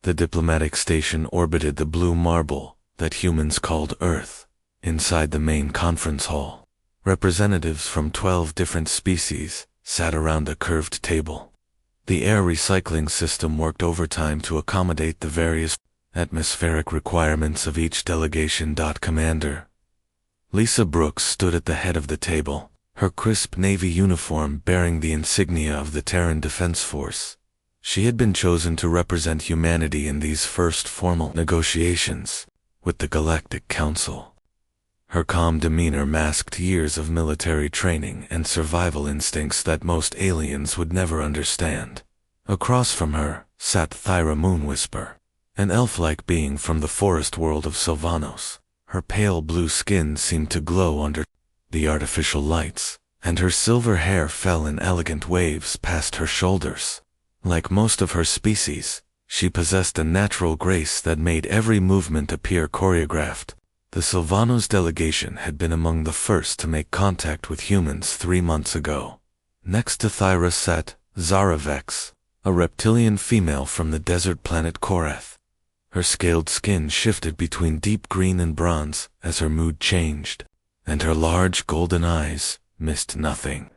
The diplomatic station orbited the blue marble that humans called Earth. Inside the main conference hall, representatives from 12 different species sat around a curved table. The air recycling system worked overtime to accommodate the various atmospheric requirements of each delegation. Commander Lisa Brooks stood at the head of the table, her crisp Navy uniform bearing the insignia of the Terran Defense Force. She had been chosen to represent humanity in these first formal negotiations with the Galactic Council. Her calm demeanor masked years of military training and survival instincts that most aliens would never understand. Across from her sat Thyra Moonwhisper, an elf-like being from the forest world of Sylvanos. Her pale blue skin seemed to glow under the artificial lights, and her silver hair fell in elegant waves past her shoulders. Like most of her species, she possessed a natural grace that made every movement appear choreographed. The Sylvanos delegation had been among the first to make contact with humans 3 months ago. Next to Thyra sat Zara Vex, a reptilian female from the desert planet Korath. Her scaled skin shifted between deep green and bronze as her mood changed, and her large golden eyes missed nothing.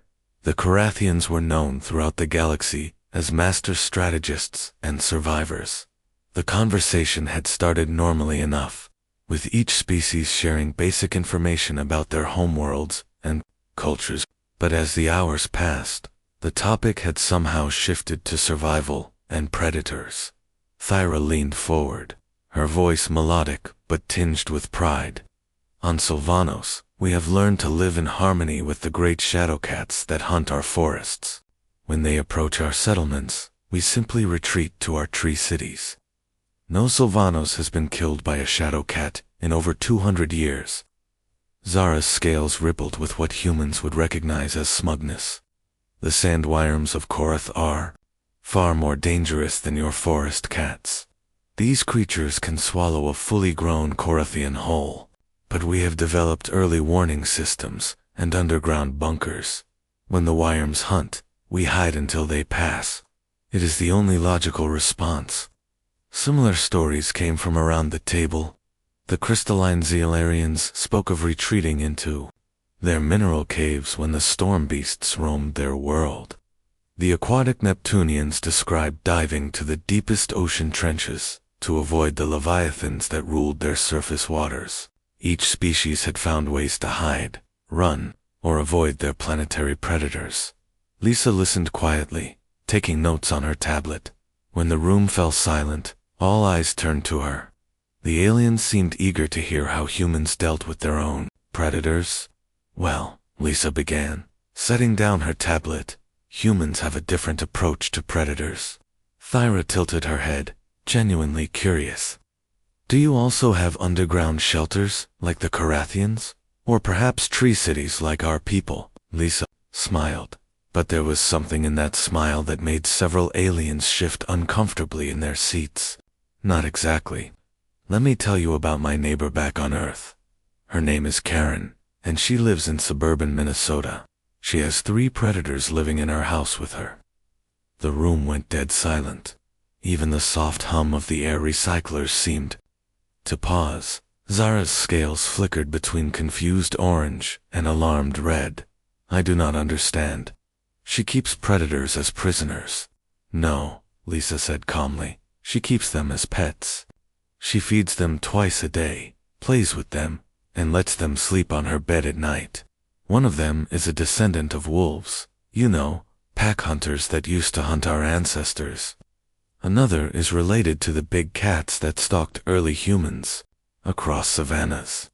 The Korathians were known throughout the galaxy as master strategists and survivors. The conversation had started normally enough, with each species sharing basic information about their homeworlds and cultures, but as the hours passed, the topic had somehow shifted to survival and predators. Thyra leaned forward, her voice melodic but tinged with pride. On Sylvanos, we have learned to live in harmony with the great shadowcats that hunt our forests. When they approach our settlements, we simply retreat to our tree cities. No Sylvanos has been killed by a shadowcat in over 200 years. Zara's scales rippled with what humans would recognize as smugness. The sandworms of Korath are far more dangerous than your forest cats. These creatures can swallow a fully grown Korathian whole, but we have developed early warning systems and underground bunkers. When the worms hunt, we hide until they pass. It is the only logical response. Similar stories came from around the table. The crystalline Zealarians spoke of retreating into their mineral caves when the storm beasts roamed their world. The aquatic Neptunians described diving to the deepest ocean trenches to avoid the leviathans that ruled their surface waters. Each species had found ways to hide, run, or avoid their planetary predators. Lisa listened quietly, taking notes on her tablet. When the room fell silent, all eyes turned to her. The aliens seemed eager to hear how humans dealt with their own predators. Well, Lisa began, setting down her tablet, humans have a different approach to predators. Thyra tilted her head, genuinely curious. Do you also have underground shelters, like the Korathians? Or perhaps tree cities like our people? Lisa smiled. But there was something in that smile that made several aliens shift uncomfortably in their seats. Not exactly. Let me tell you about my neighbor back on Earth. Her name is Karen, and she lives in suburban Minnesota. She has 3 predators living in her house with her. The room went dead silent. Even the soft hum of the air recyclers seemed to pause. Zara's scales flickered between confused orange and alarmed red. I do not understand. She keeps predators as prisoners. No, Lisa said calmly. She keeps them as pets. She feeds them twice a day, plays with them, and lets them sleep on her bed at night. One of them is a descendant of wolves, you know, pack hunters that used to hunt our ancestors. Another is related to the big cats that stalked early humans across savannas.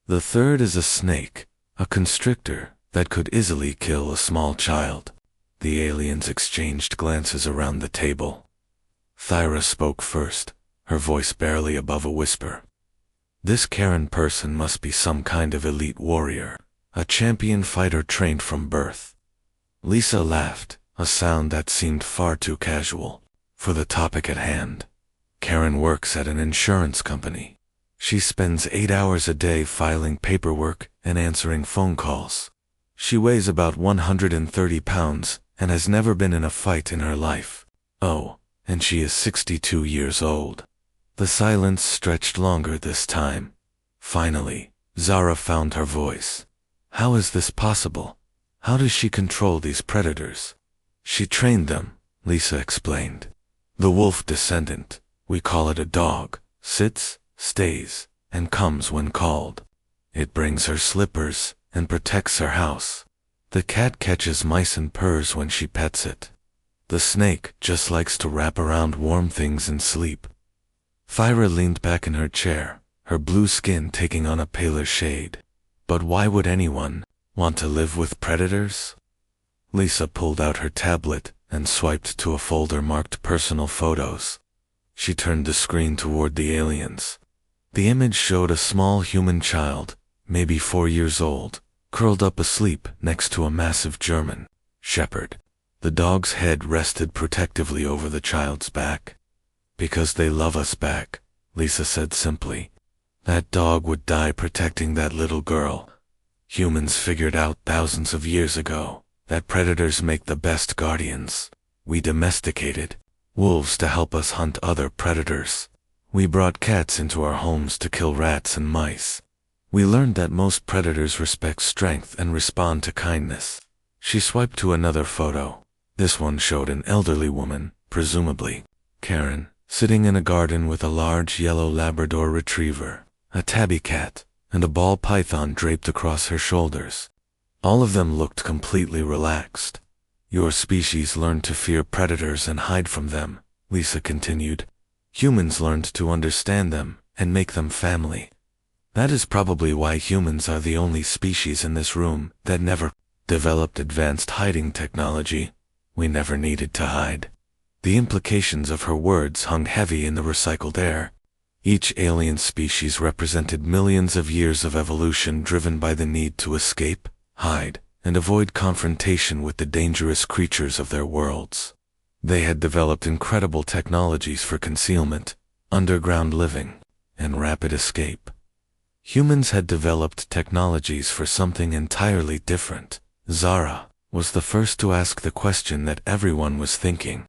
The third is a snake, a constrictor that could easily kill a small child. The aliens exchanged glances around the table. Thyra spoke first, her voice barely above a whisper. This Karen person must be some kind of elite warrior, a champion fighter trained from birth. Lisa laughed, a sound that seemed far too casual for the topic at hand. Karen works at an insurance company. She spends 8 hours a day filing paperwork and answering phone calls. She weighs about 130 pounds and has never been in a fight in her life. Oh, and she is 62 years old. The silence stretched longer this time. Finally, Zara found her voice. How is this possible? How does she control these predators? She trained them, Lisa explained. The wolf descendant, we call it a dog, sits, stays, and comes when called. It brings her slippers and protects her house. The cat catches mice and purrs when she pets it. The snake just likes to wrap around warm things and sleep. Thyra leaned back in her chair, her blue skin taking on a paler shade. But why would anyone want to live with predators? Lisa pulled out her tablet and swiped to a folder marked Personal Photos. She turned the screen toward the aliens. The image showed a small human child, maybe 4 years old, curled up asleep next to a massive German shepherd. The dog's head rested protectively over the child's back. Because they love us back, Lisa said simply. That dog would die protecting that little girl. Humans figured out thousands of years ago that predators make the best guardians. We domesticated wolves to help us hunt other predators. We brought cats into our homes to kill rats and mice. We learned that most predators respect strength and respond to kindness. She swiped to another photo. This one showed an elderly woman, presumably Karen, sitting in a garden with a large yellow Labrador retriever, a tabby cat, and a ball python draped across her shoulders. All of them looked completely relaxed. Your species learned to fear predators and hide from them, Lisa continued. Humans learned to understand them and make them family. That is probably why humans are the only species in this room that never developed advanced hiding technology. We never needed to hide. The implications of her words hung heavy in the recycled air. Each alien species represented millions of years of evolution driven by the need to escape, hide, and avoid confrontation with the dangerous creatures of their worlds. They had developed incredible technologies for concealment, underground living, and rapid escape. Humans had developed technologies for something entirely different. Zara was the first to ask the question that everyone was thinking.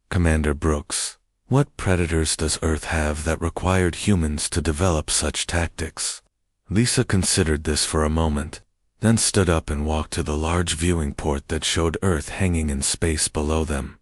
Commander Brooks, what predators does Earth have that required humans to develop such tactics? Lisa considered this for a moment, then stood up and walked to the large viewing port that showed Earth hanging in space below them.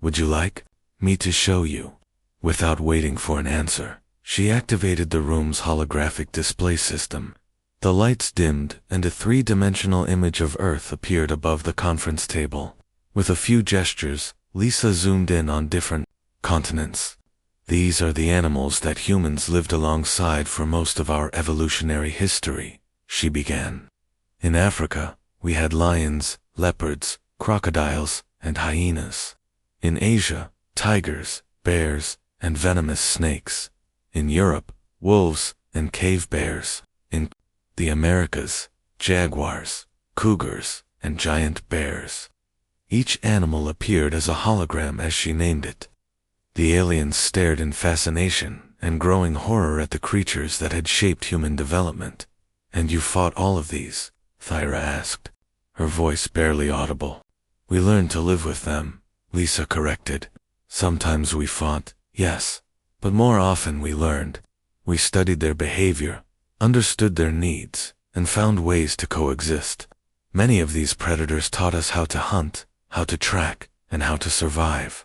Would you like me to show you? Without waiting for an answer, she activated the room's holographic display system. The lights dimmed and a three-dimensional image of Earth appeared above the conference table. With a few gestures, Lisa zoomed in on different continents. These are the animals that humans lived alongside for most of our evolutionary history, she began. In Africa, we had lions, leopards, crocodiles, and hyenas. In Asia, tigers, bears, and venomous snakes. In Europe, wolves and cave bears. In the Americas, jaguars, cougars, and giant bears. Each animal appeared as a hologram as she named it. The aliens stared in fascination and growing horror at the creatures that had shaped human development. And you fought all of these? Thyra asked, her voice barely audible. We learned to live with them, Lisa corrected. Sometimes we fought, yes, but more often we learned. We studied their behavior, understood their needs, and found ways to coexist. Many of these predators taught us how to hunt, how to track, and how to survive.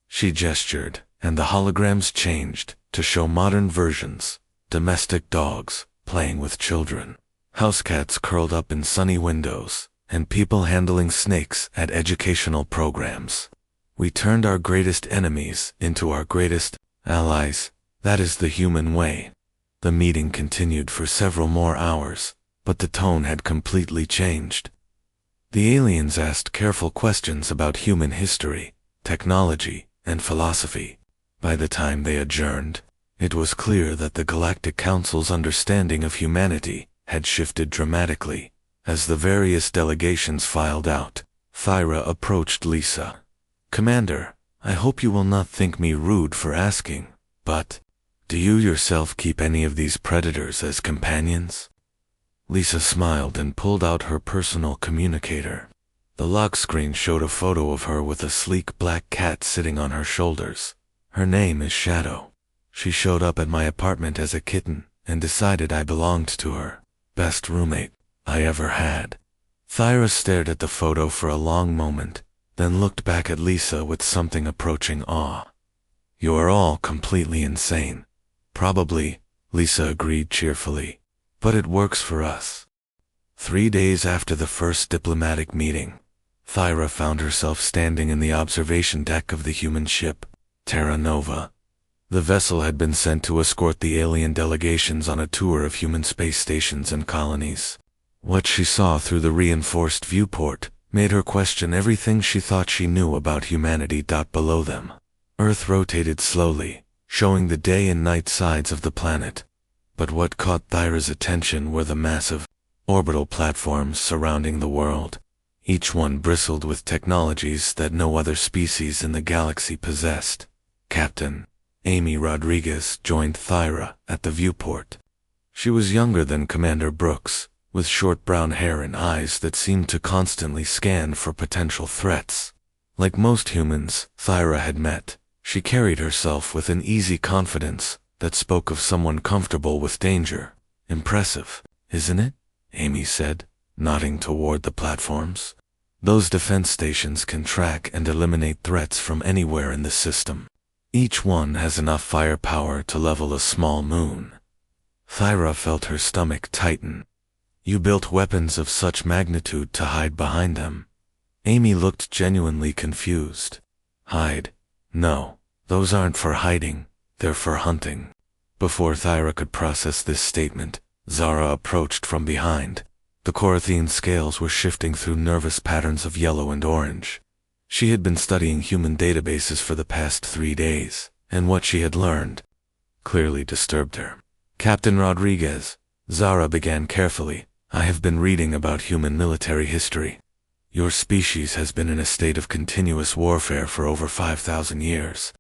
She gestured, and the holograms changed to show modern versions, domestic dogs playing with children, house cats curled up in sunny windows, and people handling snakes at educational programs. We turned our greatest enemies into our greatest allies. That is the human way. The meeting continued for several more hours, but the tone had completely changed. The aliens asked careful questions about human history, technology, and philosophy. By the time they adjourned, it was clear that the Galactic Council's understanding of humanity had shifted dramatically. As the various delegations filed out, Thyra approached Lisa. Commander, I hope you will not think me rude for asking, but do you yourself keep any of these predators as companions? Lisa smiled and pulled out her personal communicator. The lock screen showed a photo of her with a sleek black cat sitting on her shoulders. Her name is Shadow. She showed up at my apartment as a kitten and decided I belonged to her. Best roommate I ever had. Thyra stared at the photo for a long moment, then looked back at Lisa with something approaching awe. You are all completely insane. Probably, Lisa agreed cheerfully. But it works for us. 3 days after the first diplomatic meeting, Thyra found herself standing in the observation deck of the human ship, Terra Nova. The vessel had been sent to escort the alien delegations on a tour of human space stations and colonies. What she saw through the reinforced viewport made her question everything she thought she knew about humanity. Below them, Earth rotated slowly, showing the day and night sides of the planet. But what caught Thyra's attention were the massive, orbital platforms surrounding the world. Each one bristled with technologies that no other species in the galaxy possessed. Captain Amy Rodriguez joined Thyra at the viewport. She was younger than Commander Brooks, with short brown hair and eyes that seemed to constantly scan for potential threats. Like most humans Thyra had met, she carried herself with an easy confidence that spoke of someone comfortable with danger. Impressive, isn't it? Amy said, nodding toward the platforms. Those defense stations can track and eliminate threats from anywhere in the system. Each one has enough firepower to level a small moon. Thyra felt her stomach tighten. You built weapons of such magnitude to hide behind them? Amy looked genuinely confused. Hide? No, those aren't for hiding, they're for hunting. Before Thyra could process this statement, Zara approached from behind. The Corathene scales were shifting through nervous patterns of yellow and orange. She had been studying human databases for the past 3 days, and what she had learned clearly disturbed her. Captain Rodriguez, Zara began carefully, I have been reading about human military history. Your species has been in a state of continuous warfare for over 5,000 years.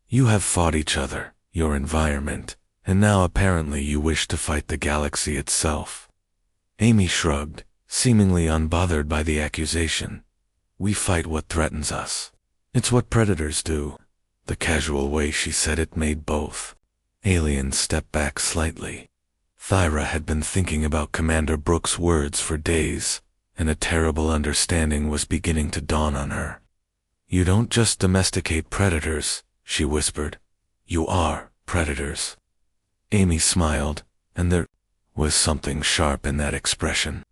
You have fought each other, your environment, and now apparently you wish to fight the galaxy itself. Amy shrugged, seemingly unbothered by the accusation. We fight what threatens us. It's what predators do. The casual way she said it made both aliens step back slightly. Thyra had been thinking about Commander Brooks' words for days, and a terrible understanding was beginning to dawn on her. You don't just domesticate predators, she whispered. You are predators. Amy smiled, and there was something sharp in that expression.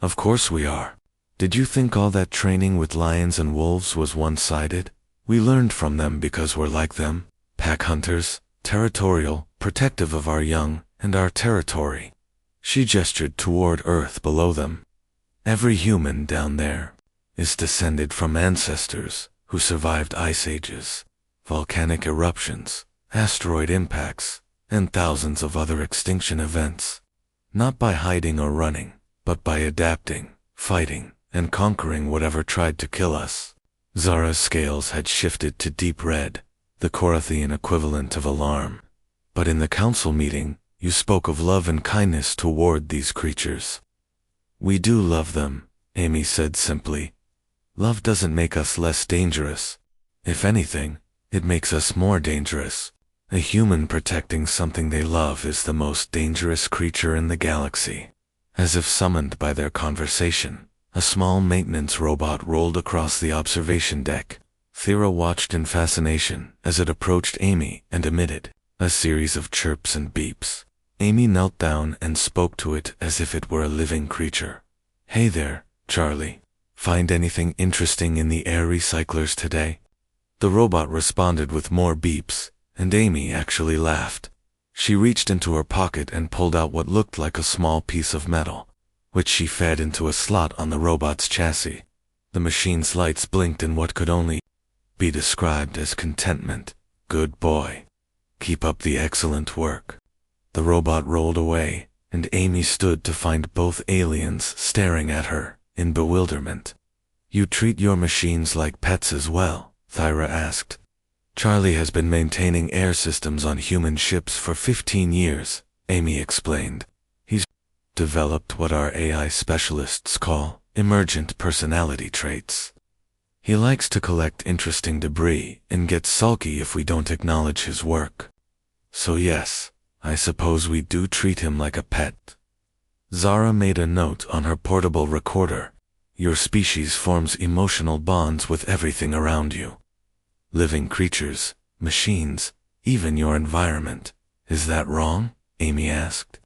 Of course we are. Did you think all that training with lions and wolves was one-sided? We learned from them because we're like them, pack hunters, territorial, protective of our young, and our territory. She gestured toward Earth below them. Every human down there is descended from ancestors who survived ice ages, volcanic eruptions, asteroid impacts, and thousands of other extinction events. Not by hiding or running, but by adapting, fighting, and conquering whatever tried to kill us. Zara's scales had shifted to deep red, the Corathene equivalent of alarm. But in the council meeting, you spoke of love and kindness toward these creatures. We do love them, Amy said simply. Love doesn't make us less dangerous. If anything, it makes us more dangerous. A human protecting something they love is the most dangerous creature in the galaxy. As if summoned by their conversation, a small maintenance robot rolled across the observation deck. Thyra watched in fascination as it approached Amy and emitted a series of chirps and beeps. Amy knelt down and spoke to it as if it were a living creature. Hey there, Charlie. Find anything interesting in the air recyclers today? The robot responded with more beeps, and Amy actually laughed. She reached into her pocket and pulled out what looked like a small piece of metal, which she fed into a slot on the robot's chassis. The machine's lights blinked in what could only be described as contentment. Good boy. Keep up the excellent work. The robot rolled away, and Amy stood to find both aliens staring at her in bewilderment. You treat your machines like pets as well? Thyra asked. Charlie has been maintaining air systems on human ships for 15 years, Amy explained. He's developed what our AI specialists call emergent personality traits. He likes to collect interesting debris and gets sulky if we don't acknowledge his work. So yes, I suppose we do treat him like a pet. Zara made a note on her portable recorder. Your species forms emotional bonds with everything around you. Living creatures, machines, even your environment. Is that wrong? Amy asked.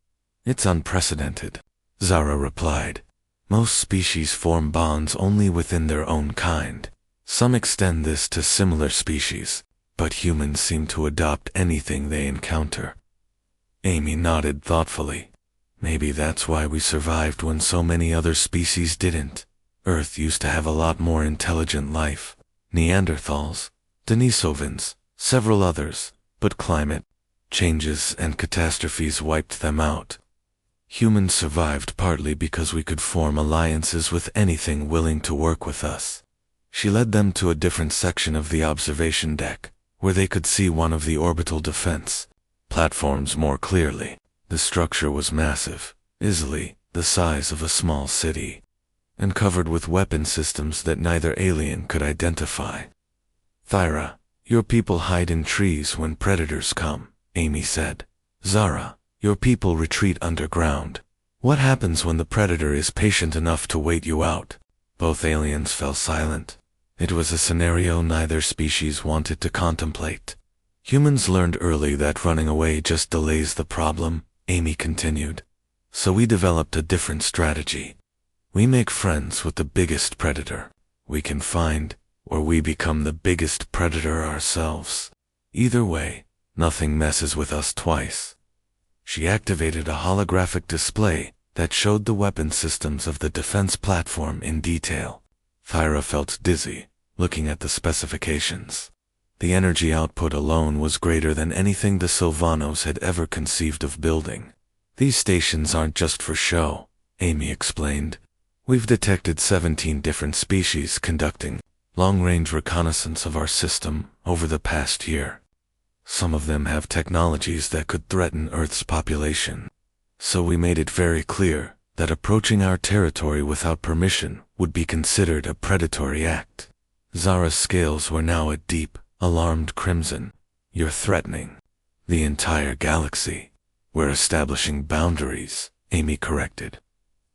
It's unprecedented, Zara replied. Most species form bonds only within their own kind. Some extend this to similar species, but humans seem to adopt anything they encounter. Amy nodded thoughtfully. Maybe that's why we survived when so many other species didn't. Earth used to have a lot more intelligent life. Neanderthals, Denisovans, several others, but climate changes and catastrophes wiped them out. Humans survived partly because we could form alliances with anything willing to work with us. She led them to a different section of the observation deck, where they could see one of the orbital defense platforms more clearly. The structure was massive, easily the size of a small city, and covered with weapon systems that neither alien could identify. Thyra, your people hide in trees when predators come, Amy said. Zara, your people retreat underground. What happens when the predator is patient enough to wait you out? Both aliens fell silent. It was a scenario neither species wanted to contemplate. Humans learned early that running away just delays the problem, Amy continued. So we developed a different strategy. We make friends with the biggest predator we can find, or we become the biggest predator ourselves. Either way, nothing messes with us twice. She activated a holographic display that showed the weapon systems of the defense platform in detail. Thyra felt dizzy, looking at the specifications. The energy output alone was greater than anything the Sylvanos had ever conceived of building. These stations aren't just for show, Amy explained. We've detected 17 different species conducting long-range reconnaissance of our system over the past year. Some of them have technologies that could threaten Earth's population. So we made it very clear that approaching our territory without permission would be considered a predatory act. Zara's scales were now a deep, alarmed crimson. You're threatening the entire galaxy. We're establishing boundaries, Amy corrected.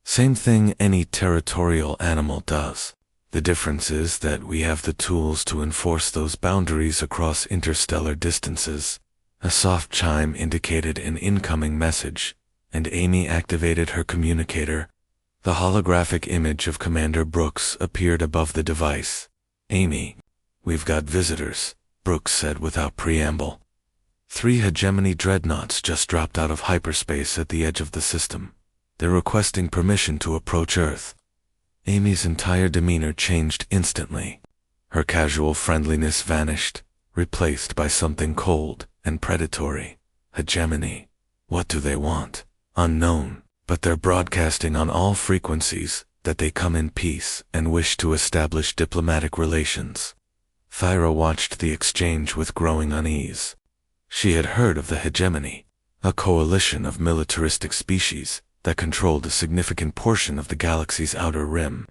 Same thing any territorial animal does. The difference is that we have the tools to enforce those boundaries across interstellar distances. A soft chime indicated an incoming message, and Amy activated her communicator. The holographic image of Commander Brooks appeared above the device. Amy, we've got visitors, Brooks said without preamble. 3 hegemony dreadnoughts just dropped out of hyperspace at the edge of the system. They're requesting permission to approach Earth. Amy's entire demeanor changed instantly. Her casual friendliness vanished, replaced by something cold and predatory. Hegemony. What do they want? Unknown, but they're broadcasting on all frequencies that they come in peace and wish to establish diplomatic relations. Thyra watched the exchange with growing unease. She had heard of the hegemony, a coalition of militaristic species that controlled a significant portion of the galaxy's outer rim.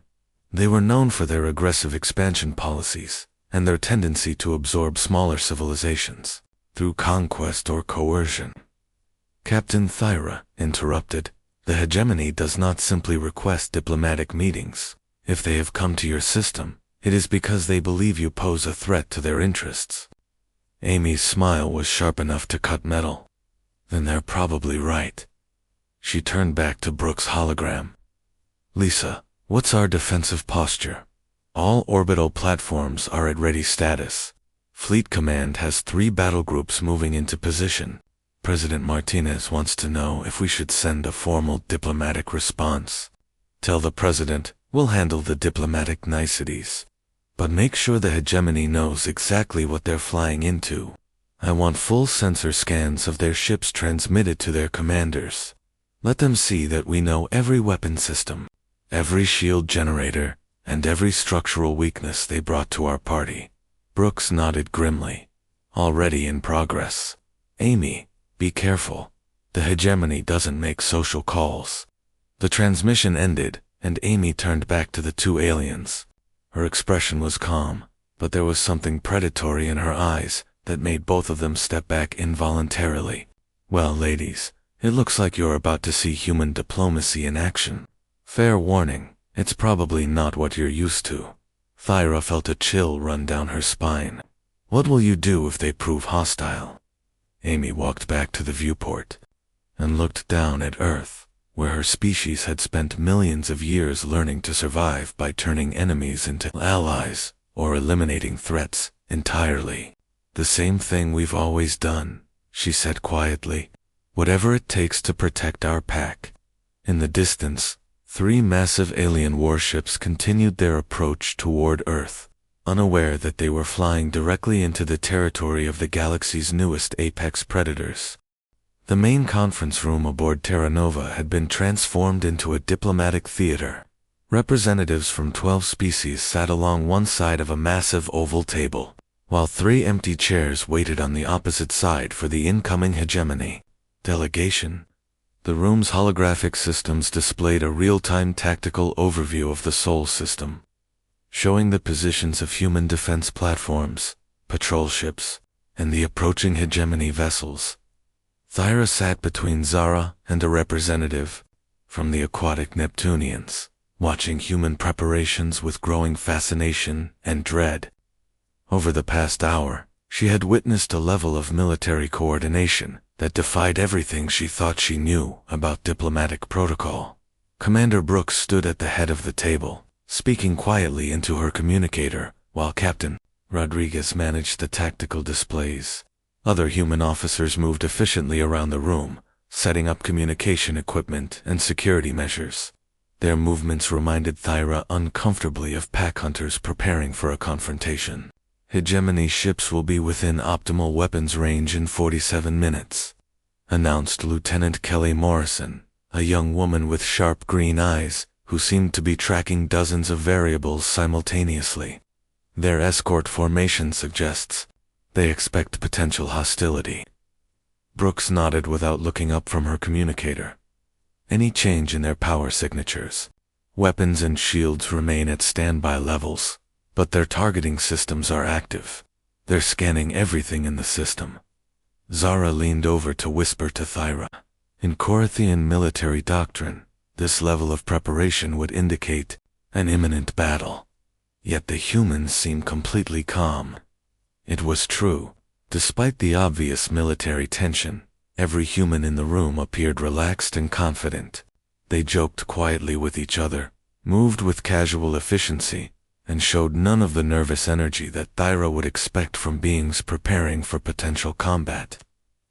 They were known for their aggressive expansion policies and their tendency to absorb smaller civilizations through conquest or coercion. Captain Thyra interrupted. The hegemony does not simply request diplomatic meetings. If they have come to your system, it is because they believe you pose a threat to their interests. Amy's smile was sharp enough to cut metal. Then they're probably right. She turned back to Brooks' hologram. Lisa, what's our defensive posture? All orbital platforms are at ready status. Fleet Command has 3 battle groups moving into position. President Martinez wants to know if we should send a formal diplomatic response. Tell the President we'll handle the diplomatic niceties. But make sure the hegemony knows exactly what they're flying into. I want full sensor scans of their ships transmitted to their commanders. Let them see that we know every weapon system, every shield generator, and every structural weakness they brought to our party. Brooks nodded grimly. Already in progress. Amy, be careful. The hegemony doesn't make social calls. The transmission ended, and Amy turned back to the two aliens. Her expression was calm, but there was something predatory in her eyes that made both of them step back involuntarily. Well, ladies, it looks like you're about to see human diplomacy in action. Fair warning, it's probably not what you're used to. Thyra felt a chill run down her spine. What will you do if they prove hostile? Amy walked back to the viewport and looked down at Earth, where her species had spent millions of years learning to survive by turning enemies into allies or eliminating threats entirely. The same thing we've always done, she said quietly. Whatever it takes to protect our pack. In the distance, 3 massive alien warships continued their approach toward Earth, unaware that they were flying directly into the territory of the galaxy's newest apex predators. The main conference room aboard Terra Nova had been transformed into a diplomatic theater. Representatives from 12 species sat along one side of a massive oval table, while 3 empty chairs waited on the opposite side for the incoming hegemony. Delegation. The room's holographic systems displayed a real-time tactical overview of the Sol system, showing the positions of human defense platforms, patrol ships, and the approaching hegemony vessels. Thyra sat between Zara and a representative from the aquatic Neptunians, watching human preparations with growing fascination and dread. Over the past hour, she had witnessed a level of military coordination that defied everything she thought she knew about diplomatic protocol. Commander Brooks stood at the head of the table, speaking quietly into her communicator, while Captain Rodriguez managed the tactical displays. Other human officers moved efficiently around the room, setting up communication equipment and security measures. Their movements reminded Thyra uncomfortably of pack hunters preparing for a confrontation. Hegemony ships will be within optimal weapons range in 47 minutes, announced Lieutenant Kelly Morrison, a young woman with sharp green eyes who seemed to be tracking dozens of variables simultaneously. Their escort formation suggests they expect potential hostility. Brooks nodded without looking up from her communicator. Any change in their power signatures? Weapons and shields remain at standby levels, but their targeting systems are active. They're scanning everything in the system. Zara leaned over to whisper to Thyra. In Corinthian military doctrine, this level of preparation would indicate an imminent battle. Yet the humans seem completely calm. It was true. Despite the obvious military tension, every human in the room appeared relaxed and confident. They joked quietly with each other, moved with casual efficiency, and showed none of the nervous energy that Thyra would expect from beings preparing for potential combat.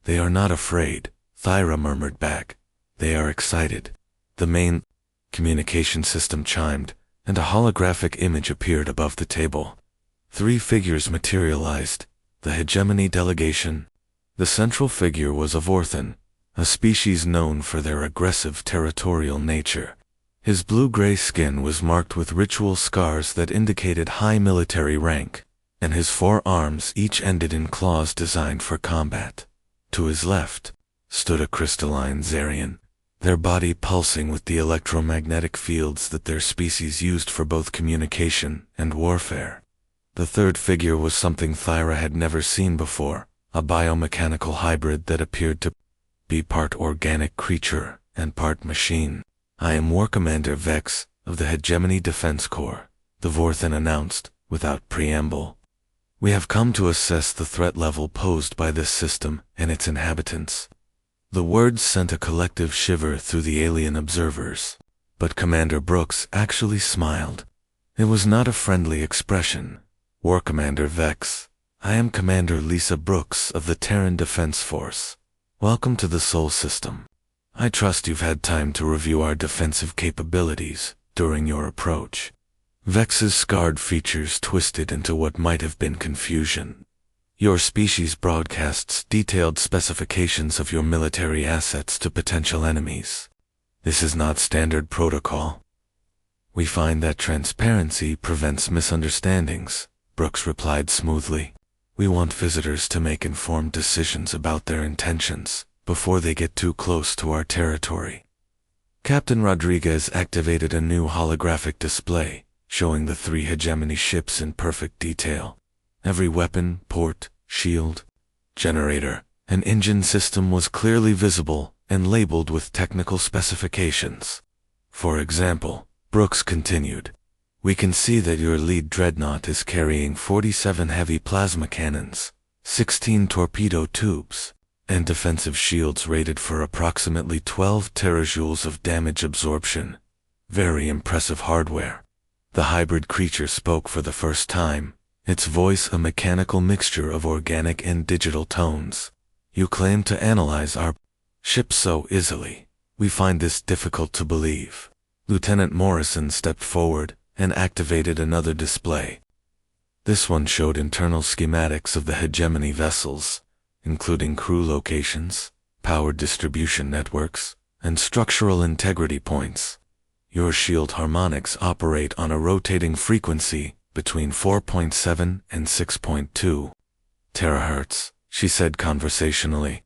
They are not afraid, Thyra murmured back. They are excited. The main communication system chimed, and a holographic image appeared above the table. 3 figures materialized, the hegemony delegation. The central figure was a Vorthan, a species known for their aggressive territorial nature. His blue-gray skin was marked with ritual scars that indicated high military rank, and his 4 arms each ended in claws designed for combat. To his left stood a crystalline Zarian, their body pulsing with the electromagnetic fields that their species used for both communication and warfare. The third figure was something Thyra had never seen before, a biomechanical hybrid that appeared to be part organic creature and part machine. I am War Commander Vex of the Hegemony Defense Corps, the Vorthan announced, without preamble. We have come to assess the threat level posed by this system and its inhabitants. The words sent a collective shiver through the alien observers, but Commander Brooks actually smiled. It was not a friendly expression. War Commander Vex, I am Commander Lisa Brooks of the Terran Defense Force. Welcome to the Sol system. I trust you've had time to review our defensive capabilities during your approach. Vex's scarred features twisted into what might have been confusion. Your species broadcasts detailed specifications of your military assets to potential enemies. This is not standard protocol. We find that transparency prevents misunderstandings, Brooks replied smoothly. We want visitors to make informed decisions about their intentions before they get too close to our territory. Captain Rodriguez activated a new holographic display, showing the 3 hegemony ships in perfect detail. Every weapon, port, shield, generator, and engine system was clearly visible and labeled with technical specifications. For example, Brooks continued, "We can see that your lead dreadnought is carrying 47 heavy plasma cannons, 16 torpedo tubes, and defensive shields rated for approximately 12 terajoules of damage absorption. Very impressive hardware." The hybrid creature spoke for the first time, its voice a mechanical mixture of organic and digital tones. "You claim to analyze our ship so easily. We find this difficult to believe." Lieutenant Morrison stepped forward and activated another display. This one showed internal schematics of the hegemony vessels, including crew locations, power distribution networks, and structural integrity points. "Your shield harmonics operate on a rotating frequency between 4.7 and 6.2 terahertz, she said conversationally.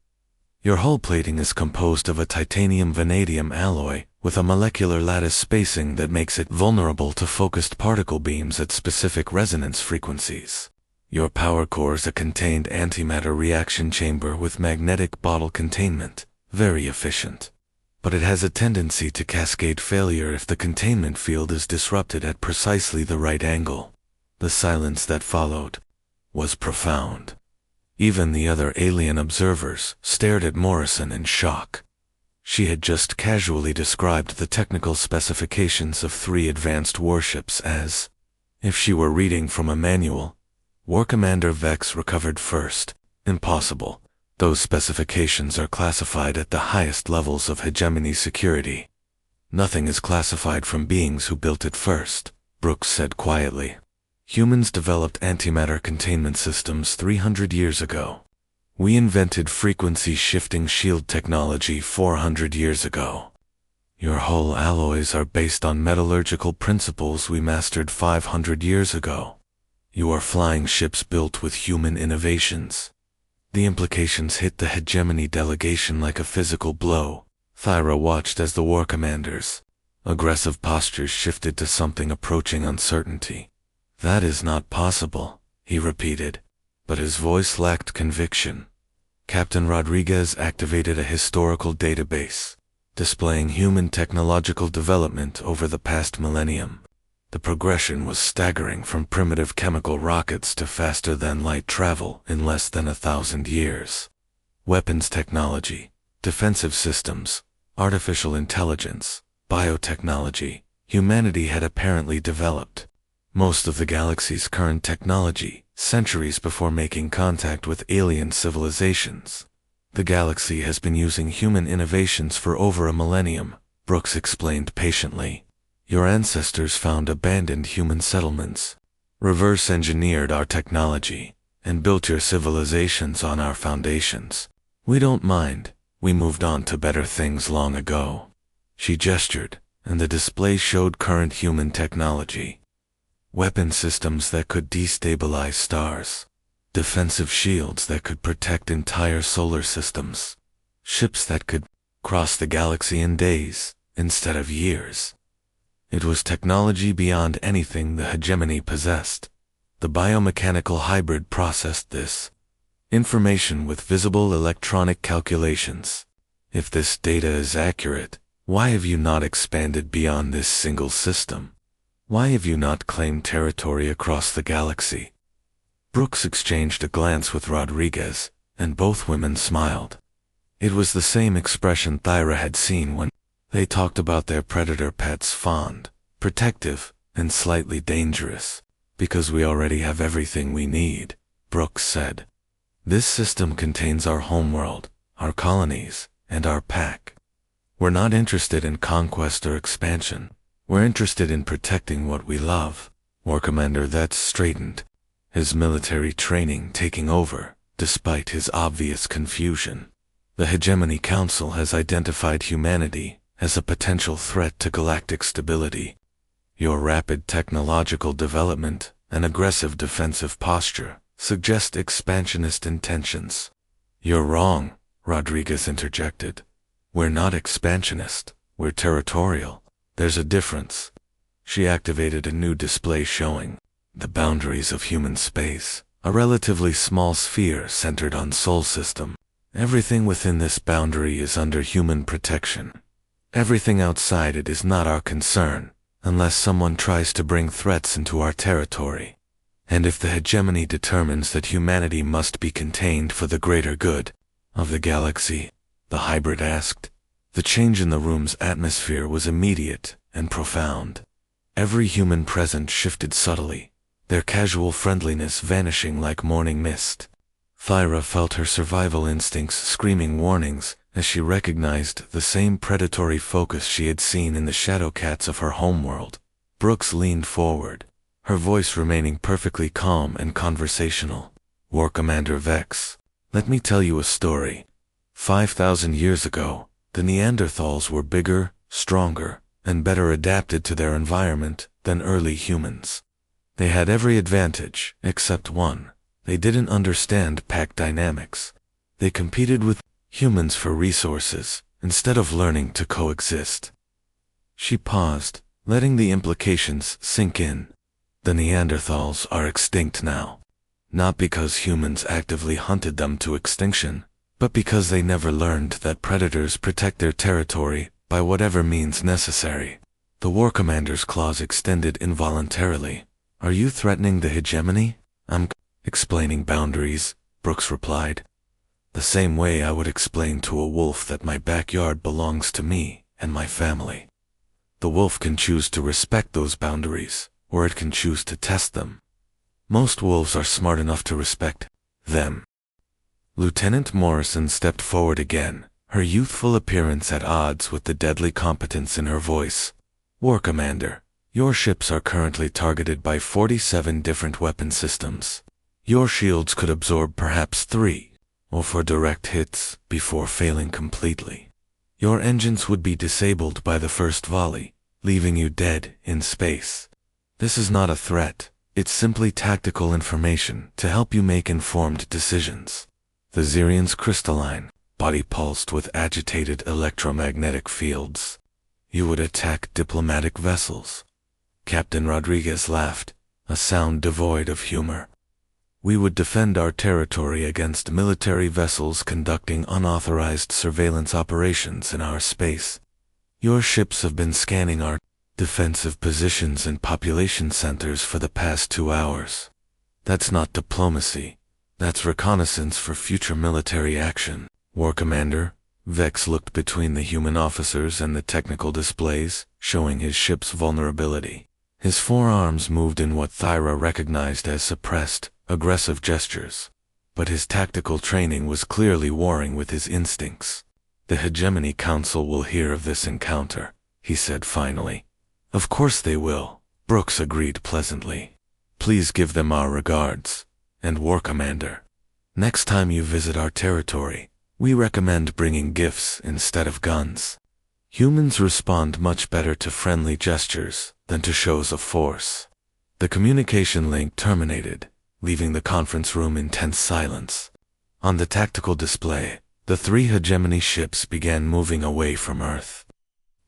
"Your hull plating is composed of a titanium-vanadium alloy with a molecular lattice spacing that makes it vulnerable to focused particle beams at specific resonance frequencies. Your power core is a contained antimatter reaction chamber with magnetic bottle containment, very efficient. But it has a tendency to cascade failure if the containment field is disrupted at precisely the right angle." The silence that followed was profound. Even the other alien observers stared at Morrison in shock. She had just casually described the technical specifications of 3 advanced warships as if she were reading from a manual. War Commander Vex recovered first. Impossible. Those specifications are classified at the highest levels of hegemony security. "Nothing is classified from beings who built it first," Brooks said quietly. "Humans developed antimatter containment systems 300 years ago. We invented frequency-shifting shield technology 400 years ago. Your hull alloys are based on metallurgical principles we mastered 500 years ago. You are flying ships built with human innovations." The implications hit the hegemony delegation like a physical blow. Thyra watched as the war commanders' aggressive postures shifted to something approaching uncertainty. "That is not possible," he repeated, but his voice lacked conviction. Captain Rodriguez activated a historical database, displaying human technological development over the past millennium. The progression was staggering, from primitive chemical rockets to faster-than-light travel in less than 1,000 years. Weapons technology, defensive systems, artificial intelligence, biotechnology, humanity had apparently developed most of the galaxy's current technology centuries before making contact with alien civilizations. "The galaxy has been using human innovations for over a millennium," Brooks explained patiently. "Your ancestors found abandoned human settlements, reverse-engineered our technology, and built your civilizations on our foundations. We don't mind. We moved on to better things long ago." She gestured, and the display showed current human technology. Weapon systems that could destabilize stars, defensive shields that could protect entire solar systems, ships that could cross the galaxy in days instead of years. It was technology beyond anything the hegemony possessed. The biomechanical hybrid processed this information with visible electronic calculations. If this data is accurate, why have you not expanded beyond this single system? Why have you not claimed territory across the galaxy? Brooks exchanged a glance with Rodriguez, and both women smiled. It was the same expression Thyra had seen when they talked about their predator pets: fond, protective, and slightly dangerous. "Because we already have everything we need," Brooks said. "This system contains our homeworld, our colonies, and our pack. We're not interested in conquest or expansion. We're interested in protecting what we love." War Commander Vetz straightened, his military training taking over, despite his obvious confusion. "The Hegemony Council has identified humanity as a potential threat to galactic stability. Your rapid technological development and aggressive defensive posture suggest expansionist intentions." "You're wrong," Rodriguez interjected. "We're not expansionist. We're territorial. There's a difference. She activated a new display showing the boundaries of human space, a relatively small sphere centered on Sol system. Everything within this boundary is under human protection. Everything outside it is not our concern, unless someone tries to bring threats into our territory. And if the hegemony determines that humanity must be contained for the greater good of the galaxy, the hybrid asked. The change in the room's atmosphere was immediate and profound. Every human present shifted subtly, their casual friendliness vanishing like morning mist. Thyra felt her survival instincts screaming warnings as she recognized the same predatory focus she had seen in the shadow cats of her homeworld. Brooks leaned forward, her voice remaining perfectly calm and conversational. War Commander Vex, let me tell you a story. 5,000 years ago, the Neanderthals were bigger, stronger, and better adapted to their environment than early humans. They had every advantage, except one. They didn't understand pack dynamics. They competed with humans for resources, instead of learning to coexist. She paused, letting the implications sink in. The Neanderthals are extinct now. Not because humans actively hunted them to extinction, but because they never learned that predators protect their territory by whatever means necessary. The War Commander's claws extended involuntarily. Are you threatening the hegemony? I'm explaining boundaries, Brooks replied. The same way I would explain to a wolf that my backyard belongs to me and my family. The wolf can choose to respect those boundaries, or it can choose to test them. Most wolves are smart enough to respect them. Lieutenant Morrison stepped forward again, her youthful appearance at odds with the deadly competence in her voice. War Commander, your ships are currently targeted by 47 different weapon systems. Your shields could absorb perhaps 3, or 4 direct hits before failing completely. Your engines would be disabled by the first volley, leaving you dead in space. This is not a threat, it's simply tactical information to help you make informed decisions. The Zirian's crystalline body pulsed with agitated electromagnetic fields. You would attack diplomatic vessels. Captain Rodriguez laughed, a sound devoid of humor. We would defend our territory against military vessels conducting unauthorized surveillance operations in our space. Your ships have been scanning our defensive positions and population centers for the past 2 hours. That's not diplomacy. That's reconnaissance for future military action. War Commander, Vex looked between the human officers and the technical displays, showing his ship's vulnerability. His forearms moved in what Thyra recognized as suppressed, aggressive gestures. But his tactical training was clearly warring with his instincts. The Hegemony Council will hear of this encounter, he said finally. Of course they will, Brooks agreed pleasantly. Please give them our regards. And War Commander, next time you visit our territory, we recommend bringing gifts instead of guns. Humans respond much better to friendly gestures than to shows of force. The communication link terminated, leaving the conference room in tense silence. On the tactical display, the 3 hegemony ships began moving away from Earth,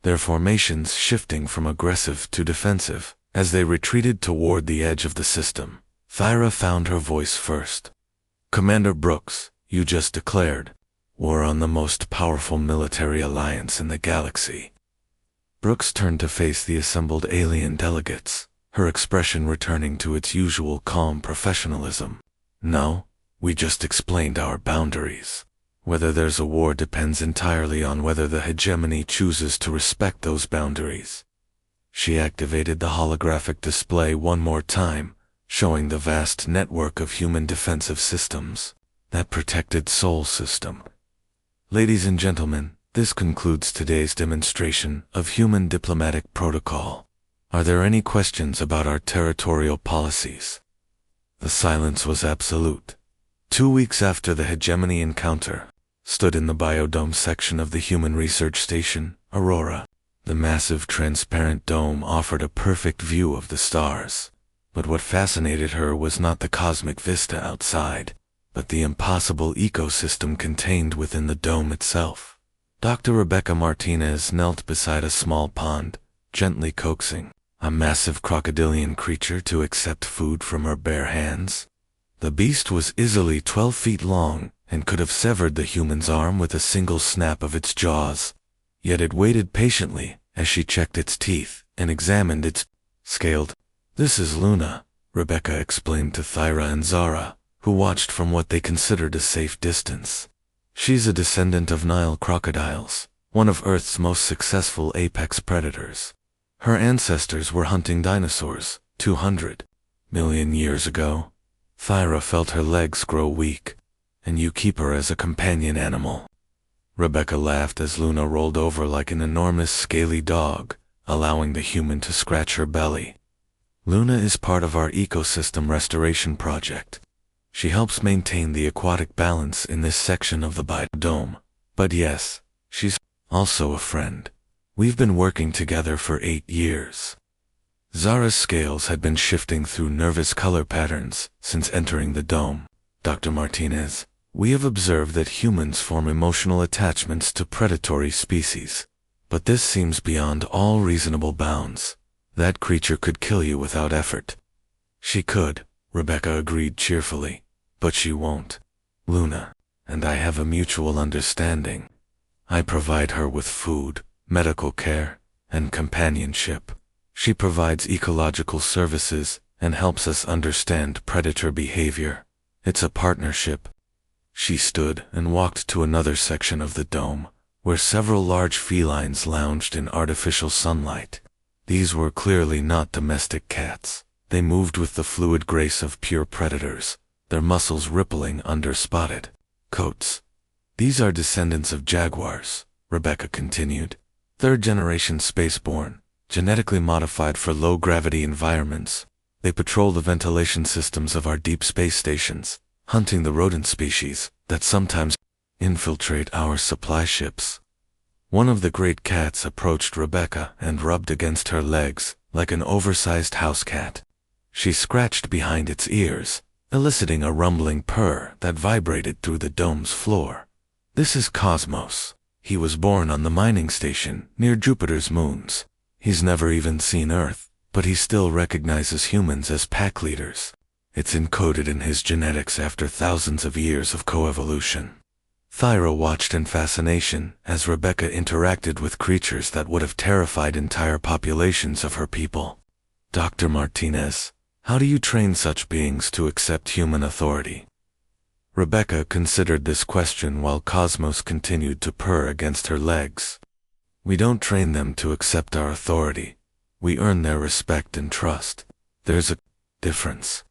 their formations shifting from aggressive to defensive as they retreated toward the edge of the system. Thyra found her voice first. Commander Brooks, you just declared war on the most powerful military alliance in the galaxy. Brooks turned to face the assembled alien delegates, her expression returning to its usual calm professionalism. No, we just explained our boundaries. Whether there's a war depends entirely on whether the hegemony chooses to respect those boundaries. She activated the holographic display one more time, showing the vast network of human defensive systems that protected Sol system. Ladies and gentlemen, this concludes today's demonstration of human diplomatic protocol. Are there any questions about our territorial policies? The silence was absolute. 2 weeks after the hegemony encounter, stood in the biodome section of the human research station, Aurora. The massive transparent dome offered a perfect view of the stars. But what fascinated her was not the cosmic vista outside, but the impossible ecosystem contained within the dome itself. Dr. Rebecca Martinez knelt beside a small pond, gently coaxing a massive crocodilian creature to accept food from her bare hands. The beast was easily 12 feet long and could have severed the human's arm with a single snap of its jaws. Yet it waited patiently as she checked its teeth and examined its scaled. "This is Luna," Rebecca explained to Thyra and Zara, who watched from what they considered a safe distance. "She's a descendant of Nile crocodiles, one of Earth's most successful apex predators. Her ancestors were hunting dinosaurs 200 million years ago." Thyra felt her legs grow weak. "And you keep her as a companion animal?" Rebecca laughed as Luna rolled over like an enormous scaly dog, allowing the human to scratch her belly. "Luna is part of our ecosystem restoration project. She helps maintain the aquatic balance in this section of the biodome. But yes, she's also a friend. We've been working together for 8 years." Zara's scales had been shifting through nervous color patterns since entering the dome. "Dr. Martinez, we have observed that humans form emotional attachments to predatory species. But this seems beyond all reasonable bounds. That creature could kill you without effort." "She could," Rebecca agreed cheerfully. "But she won't. Luna and I have a mutual understanding. I provide her with food, medical care, and companionship. She provides ecological services and helps us understand predator behavior. It's a partnership." She stood and walked to another section of the dome, where several large felines lounged in artificial sunlight. These were clearly not domestic cats. They moved with the fluid grace of pure predators, their muscles rippling under spotted coats. "These are descendants of jaguars," Rebecca continued. "Third-generation spaceborne, genetically modified for low-gravity environments. They patrol the ventilation systems of our deep space stations, hunting the rodent species that sometimes infiltrate our supply ships." One of the great cats approached Rebecca and rubbed against her legs like an oversized house cat. She scratched behind its ears, eliciting a rumbling purr that vibrated through the dome's floor. "This is Cosmos. He was born on the mining station near Jupiter's moons. He's never even seen Earth, but he still recognizes humans as pack leaders. It's encoded in his genetics after thousands of years of coevolution." Thyra watched in fascination as Rebecca interacted with creatures that would have terrified entire populations of her people. "Dr. Martinez, how do you train such beings to accept human authority?" Rebecca considered this question while Cosmos continued to purr against her legs. "We don't train them to accept our authority. We earn their respect and trust. There's a difference."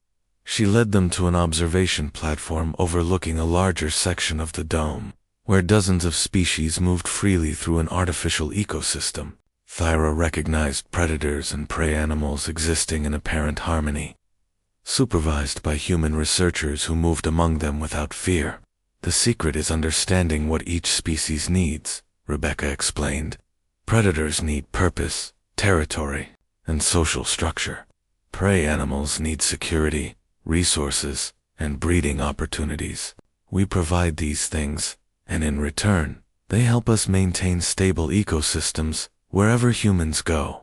She led them to an observation platform overlooking a larger section of the dome, where dozens of species moved freely through an artificial ecosystem. Thyra recognized predators and prey animals existing in apparent harmony, supervised by human researchers who moved among them without fear. "The secret is understanding what each species needs," Rebecca explained. "Predators need purpose, territory, and social structure. Prey animals need security, resources, and breeding opportunities. We provide these things, and in return, they help us maintain stable ecosystems wherever humans go."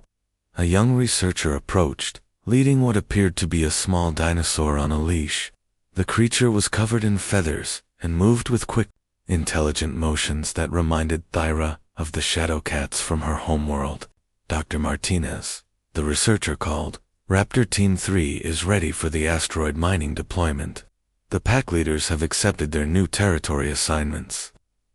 A young researcher approached, leading what appeared to be a small dinosaur on a leash. The creature was covered in feathers and moved with quick, intelligent motions that reminded Thyra of the shadow cats from her homeworld. "Dr. Martinez," the researcher called, "Raptor Team 3 is ready for the asteroid mining deployment. The pack leaders have accepted their new territory assignments."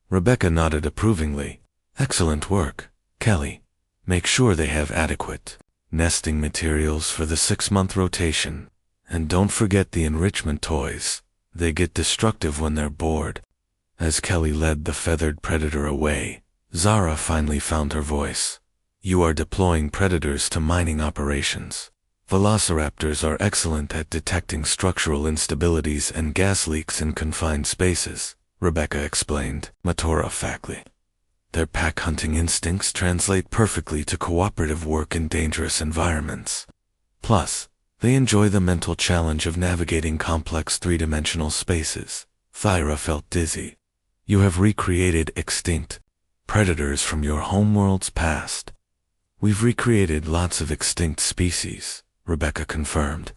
Rebecca nodded approvingly. "Excellent work, Kelly. Make sure they have adequate nesting materials for the 6-month rotation. And don't forget the enrichment toys. They get destructive when they're bored." As Kelly led the feathered predator away, Zara finally found her voice. "You are deploying predators to mining operations. Velociraptors are excellent at detecting structural instabilities and gas leaks in confined spaces," Rebecca explained matter-of-factly. "Their pack hunting instincts translate perfectly to cooperative work in dangerous environments. Plus, they enjoy the mental challenge of navigating complex three-dimensional spaces." Thyra felt dizzy. "You have recreated extinct predators from your homeworld's past. We've recreated lots of extinct species, Rebecca confirmed.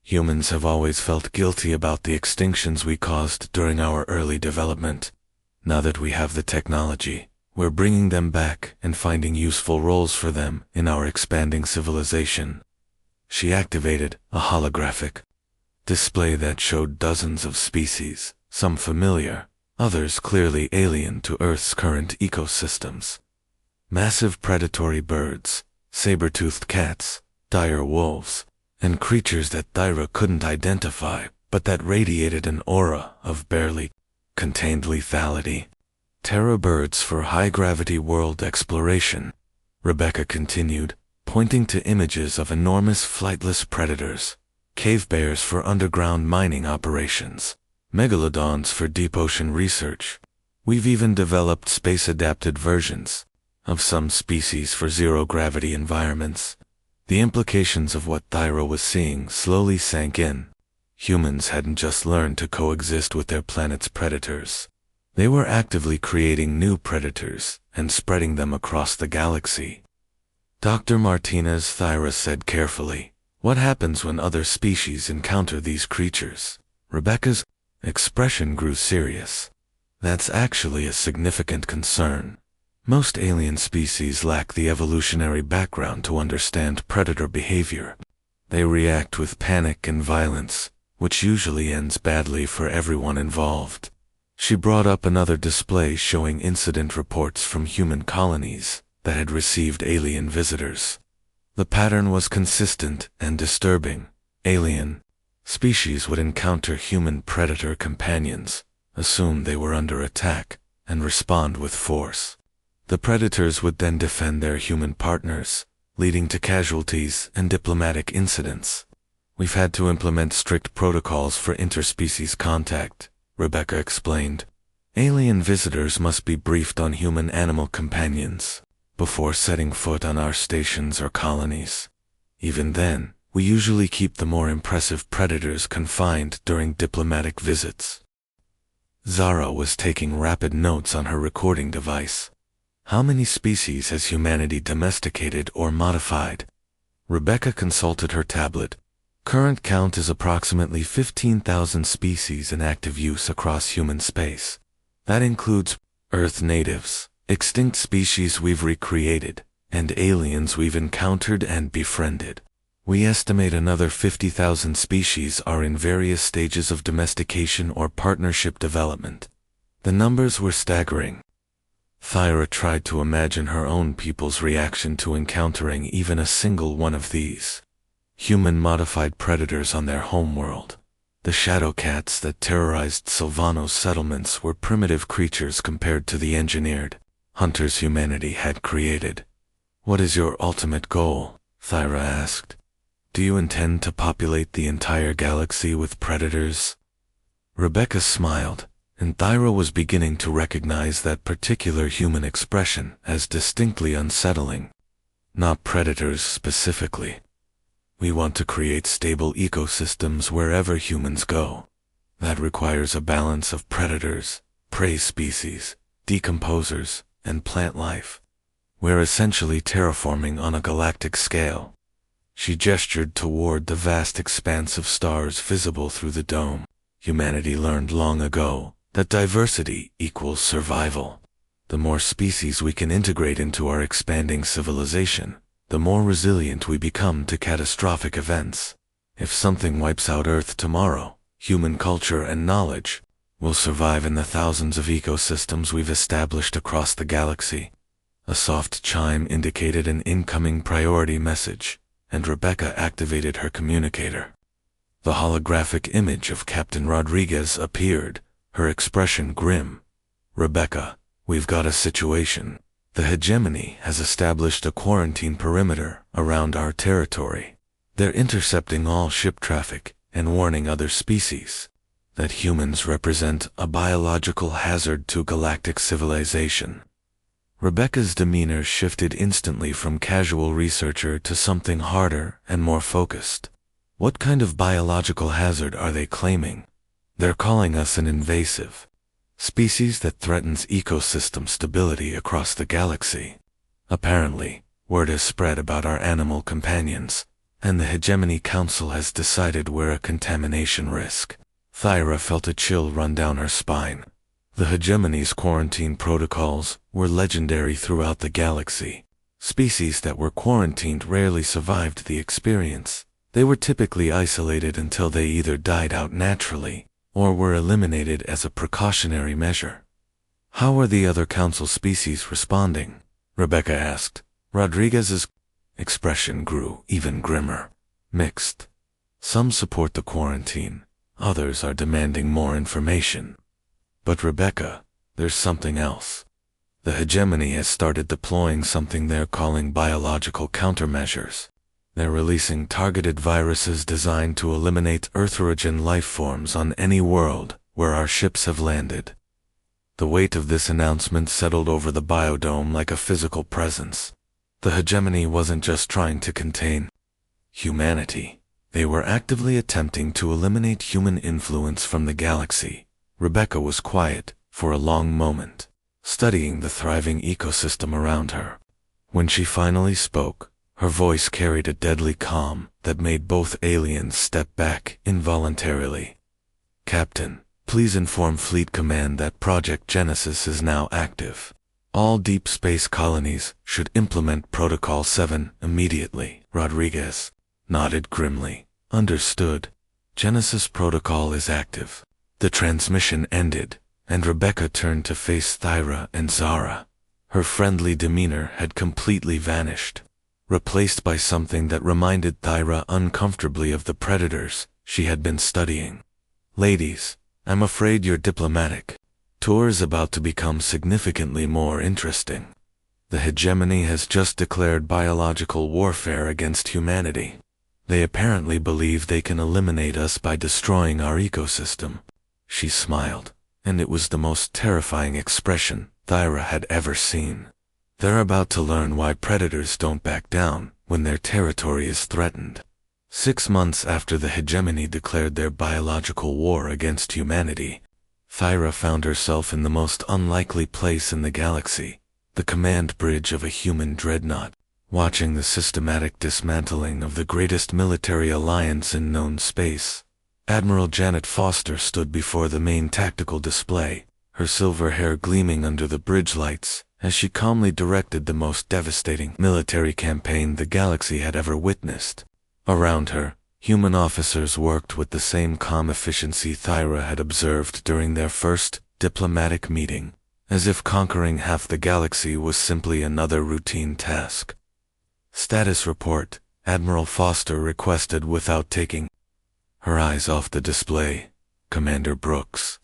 Humans have always felt guilty about the extinctions we caused during our early development. Now that we have the technology, we're bringing them back and finding useful roles for them in our expanding civilization. She activated a holographic display that showed dozens of species, some familiar, others clearly alien to Earth's current ecosystems. Massive predatory birds, saber-toothed cats, dire wolves, and creatures that Thyra couldn't identify, but that radiated an aura of barely contained lethality. Terra birds for high-gravity world exploration, Rebecca continued, pointing to images of enormous flightless predators, cave bears for underground mining operations, megalodons for deep ocean research. We've even developed space-adapted versions of some species for zero-gravity environments. The implications of what Thyra was seeing slowly sank in. Humans hadn't just learned to coexist with their planet's predators. They were actively creating new predators and spreading them across the galaxy. Dr. Martinez, Thyra said carefully, "What happens when other species encounter these creatures?" Rebecca's expression grew serious. "That's actually a significant concern. Most alien species lack the evolutionary background to understand predator behavior. They react with panic and violence, which usually ends badly for everyone involved." She brought up another display showing incident reports from human colonies that had received alien visitors. The pattern was consistent and disturbing. Alien species would encounter human predator companions, assume they were under attack, and respond with force. The predators would then defend their human partners, leading to casualties and diplomatic incidents. "We've had to implement strict protocols for interspecies contact," Rebecca explained. "Alien visitors must be briefed on human-animal companions before setting foot on our stations or colonies. Even then, we usually keep the more impressive predators confined during diplomatic visits." Zara was taking rapid notes on her recording device. "How many species has humanity domesticated or modified?" Rebecca consulted her tablet. "Current count is approximately 15,000 species in active use across human space. That includes Earth natives, extinct species we've recreated, and aliens we've encountered and befriended. We estimate another 50,000 species are in various stages of domestication or partnership development." The numbers were staggering. Thyra tried to imagine her own people's reaction to encountering even a single one of these human-modified predators on their homeworld. The shadow cats that terrorized Sylvanos settlements were primitive creatures compared to the engineered hunters humanity had created. "What is your ultimate goal?" Thyra asked. "Do you intend to populate the entire galaxy with predators?" Rebecca smiled, and Thyra was beginning to recognize that particular human expression as distinctly unsettling. "Not predators specifically. We want to create stable ecosystems wherever humans go. That requires a balance of predators, prey species, decomposers, and plant life. We're essentially terraforming on a galactic scale." She gestured toward the vast expanse of stars visible through the dome. "Humanity learned long ago that diversity equals survival. The more species we can integrate into our expanding civilization, the more resilient we become to catastrophic events. If something wipes out Earth tomorrow, human culture and knowledge will survive in the thousands of ecosystems we've established across the galaxy." A soft chime indicated an incoming priority message, and Rebecca activated her communicator. The holographic image of Captain Rodriguez appeared, her expression grim. "Rebecca, we've got a situation. The hegemony has established a quarantine perimeter around our territory. They're intercepting all ship traffic and warning other species that humans represent a biological hazard to galactic civilization." Rebecca's demeanor shifted instantly from casual researcher to something harder and more focused. "What kind of biological hazard are they claiming?" "They're calling us an invasive species that threatens ecosystem stability across the galaxy. Apparently, word has spread about our animal companions, and the Hegemony Council has decided we're a contamination risk. Thyra felt a chill run down her spine. The Hegemony's quarantine protocols were legendary throughout the galaxy. Species that were quarantined rarely survived the experience. They were typically isolated until they either died out naturally or were eliminated as a precautionary measure. How are the other council species responding? Rebecca asked. Rodriguez's expression grew even grimmer. Mixed. Some support the quarantine, others are demanding more information. But Rebecca, there's something else. The Hegemony has started deploying something they're calling biological countermeasures. They're releasing targeted viruses designed to eliminate Earth-origin life forms on any world where our ships have landed. The weight of this announcement settled over the biodome like a physical presence. The Hegemony wasn't just trying to contain humanity. They were actively attempting to eliminate human influence from the galaxy. Rebecca was quiet for a long moment, studying the thriving ecosystem around her. When she finally spoke, her voice carried a deadly calm that made both aliens step back involuntarily. Captain, please inform Fleet Command that Project Genesis is now active. All deep space colonies should implement Protocol 7 immediately. Rodriguez nodded grimly. Understood. Genesis Protocol is active. The transmission ended, and Rebecca turned to face Thyra and Zara. Her friendly demeanor had completely vanished, replaced by something that reminded Thyra uncomfortably of the predators she had been studying. Ladies, I'm afraid you're diplomatic. Tour's about to become significantly more interesting. The Hegemony has just declared biological warfare against humanity. They apparently believe they can eliminate us by destroying our ecosystem. She smiled, and it was the most terrifying expression Thyra had ever seen. They're about to learn why predators don't back down when their territory is threatened. 6 months after the Hegemony declared their biological war against humanity, Thyra found herself in the most unlikely place in the galaxy, the command bridge of a human dreadnought, watching the systematic dismantling of the greatest military alliance in known space. Admiral Janet Foster stood before the main tactical display, her silver hair gleaming under the bridge lights, as she calmly directed the most devastating military campaign the galaxy had ever witnessed. Around her, human officers worked with the same calm efficiency Thyra had observed during their first diplomatic meeting, as if conquering half the galaxy was simply another routine task. Status report, Admiral Foster requested without taking her eyes off the display. Commander Brooks,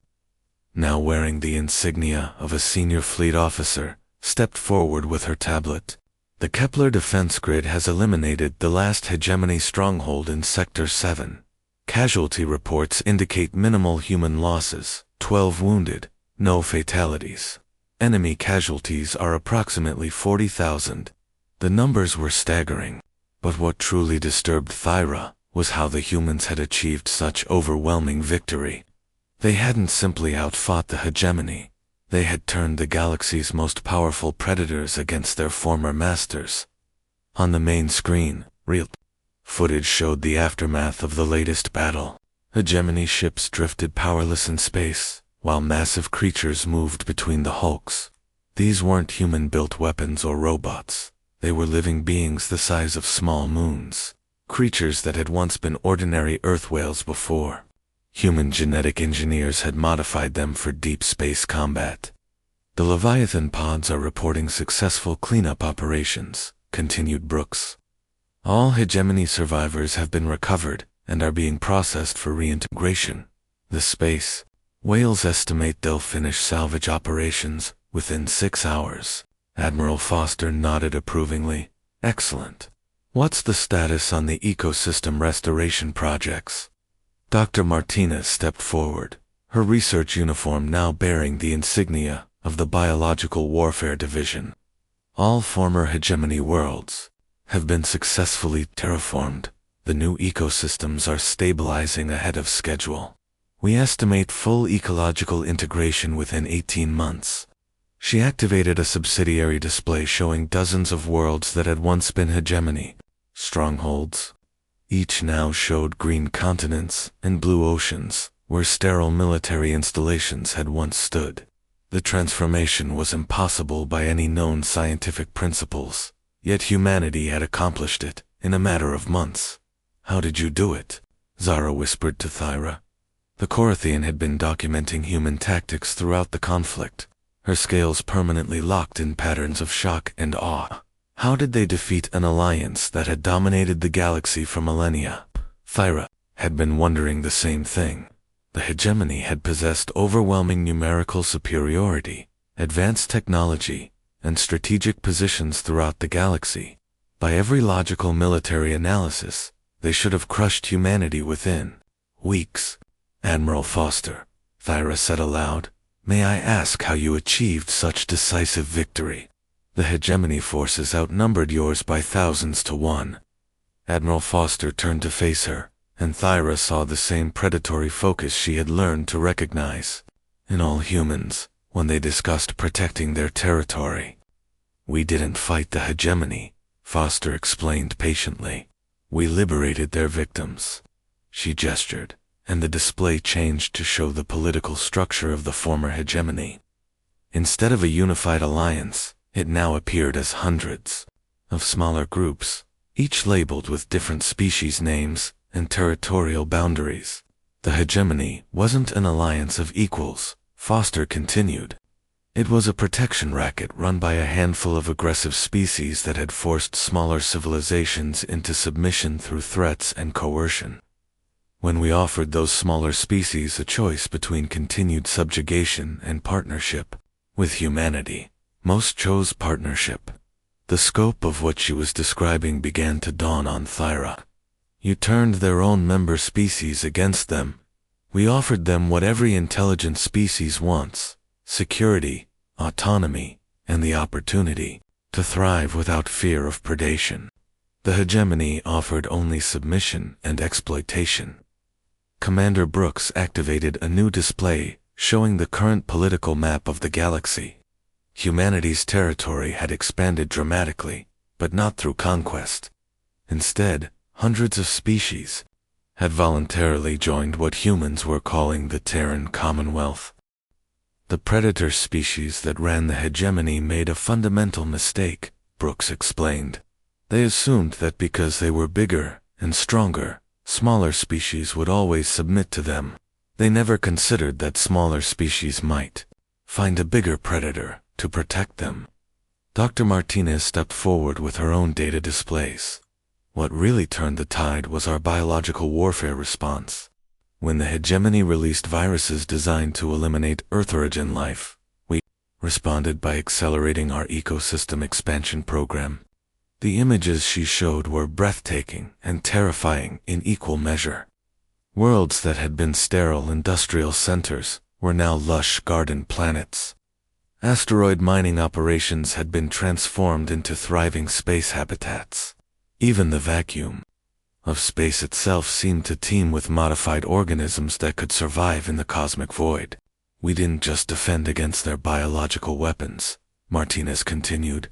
now wearing the insignia of a senior fleet officer, stepped forward with her tablet. The Kepler defense grid has eliminated the last Hegemony stronghold in Sector 7. Casualty reports indicate minimal human losses, 12 wounded, no fatalities. Enemy casualties are approximately 40,000. The numbers were staggering, but what truly disturbed Thyra was how the humans had achieved such overwhelming victory. They hadn't simply outfought the Hegemony. They had turned the galaxy's most powerful predators against their former masters. On the main screen, real footage showed the aftermath of the latest battle. Hegemony ships drifted powerless in space, while massive creatures moved between the hulks. These weren't human-built weapons or robots. They were living beings the size of small moons. Creatures that had once been ordinary Earth whales before. Human genetic engineers had modified them for deep space combat. The Leviathan pods are reporting successful cleanup operations, continued Brooks. All Hegemony survivors have been recovered and are being processed for reintegration. The space whales estimate they'll finish salvage operations within 6 hours. Admiral Foster nodded approvingly. Excellent. What's the status on the ecosystem restoration projects? Dr. Martinez stepped forward, her research uniform now bearing the insignia of the Biological Warfare Division. All former Hegemony worlds have been successfully terraformed. The new ecosystems are stabilizing ahead of schedule. We estimate full ecological integration within 18 months. She activated a subsidiary display showing dozens of worlds that had once been hegemony strongholds. Each now showed green continents and blue oceans, where sterile military installations had once stood. The transformation was impossible by any known scientific principles, yet humanity had accomplished it in a matter of months. "How did you do it?" Zara whispered to Thyra. The Korathian had been documenting human tactics throughout the conflict, her scales permanently locked in patterns of shock and awe. How did they defeat an alliance that had dominated the galaxy for millennia? Thyra had been wondering the same thing. The hegemony had possessed overwhelming numerical superiority, advanced technology, and strategic positions throughout the galaxy. By every logical military analysis, they should have crushed humanity within weeks. "Admiral Foster," Thyra said aloud, "may I ask how you achieved such decisive victory? The hegemony forces outnumbered yours by thousands to one." Admiral Foster turned to face her, and Thyra saw the same predatory focus she had learned to recognize in all humans when they discussed protecting their territory. "We didn't fight the hegemony," Foster explained patiently. "We liberated their victims." She gestured, and the display changed to show the political structure of the former hegemony. Instead of a unified alliance, it now appeared as hundreds of smaller groups, each labeled with different species names and territorial boundaries. The hegemony wasn't an alliance of equals, Foster continued. It was a protection racket run by a handful of aggressive species that had forced smaller civilizations into submission through threats and coercion. When we offered those smaller species a choice between continued subjugation and partnership with humanity, most chose partnership. The scope of what she was describing began to dawn on Thyra. You turned their own member species against them. We offered them what every intelligent species wants: security, autonomy, and the opportunity to thrive without fear of predation. The hegemony offered only submission and exploitation. Commander Brooks activated a new display showing the current political map of the galaxy. Humanity's territory had expanded dramatically, but not through conquest. Instead, hundreds of species had voluntarily joined what humans were calling the Terran Commonwealth. The predator species that ran the hegemony made a fundamental mistake, Brooks explained. They assumed that because they were bigger and stronger, smaller species would always submit to them. They never considered that smaller species might find a bigger predator to protect them. Dr. Martinez stepped forward with her own data displays. What really turned the tide was our biological warfare response. When the hegemony released viruses designed to eliminate Earth-origin life, we responded by accelerating our ecosystem expansion program. The images she showed were breathtaking and terrifying in equal measure. Worlds that had been sterile industrial centers were now lush garden planets. Asteroid mining operations had been transformed into thriving space habitats. Even the vacuum of space itself seemed to teem with modified organisms that could survive in the cosmic void. We didn't just defend against their biological weapons, Martinez continued.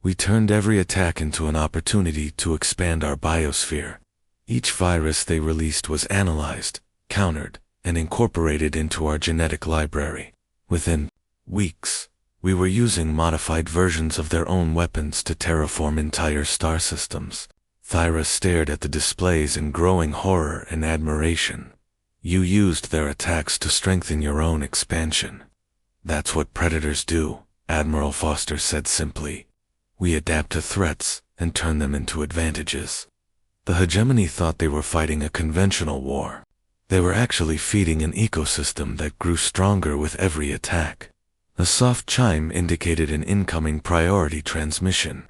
We turned every attack into an opportunity to expand our biosphere. Each virus they released was analyzed, countered, and incorporated into our genetic library. Within weeks, we were using modified versions of their own weapons to terraform entire star systems. Thyra stared at the displays in growing horror and admiration. You used their attacks to strengthen your own expansion. That's what predators do, Admiral Foster said simply. We adapt to threats and turn them into advantages. The hegemony thought they were fighting a conventional war. They were actually feeding an ecosystem that grew stronger with every attack. A soft chime indicated an incoming priority transmission.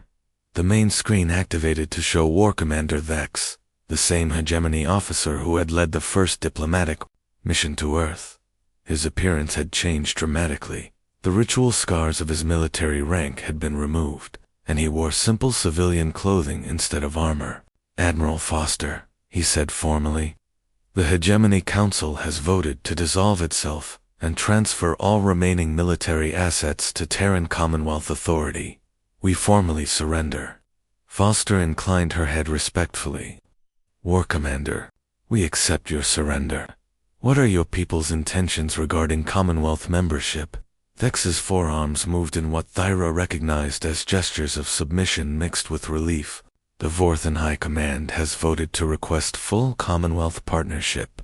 The main screen activated to show War Commander Vex, the same hegemony officer who had led the first diplomatic mission to Earth. His appearance had changed dramatically. The ritual scars of his military rank had been removed, and he wore simple civilian clothing instead of armor. Admiral Foster, he said formally. The Hegemony Council has voted to dissolve itself and transfer all remaining military assets to Terran Commonwealth Authority. We formally surrender. Foster inclined her head respectfully. War Commander, we accept your surrender. What are your people's intentions regarding Commonwealth membership? Vex's forearms moved in what Thyra recognized as gestures of submission mixed with relief. The Vorthan High Command has voted to request full Commonwealth partnership.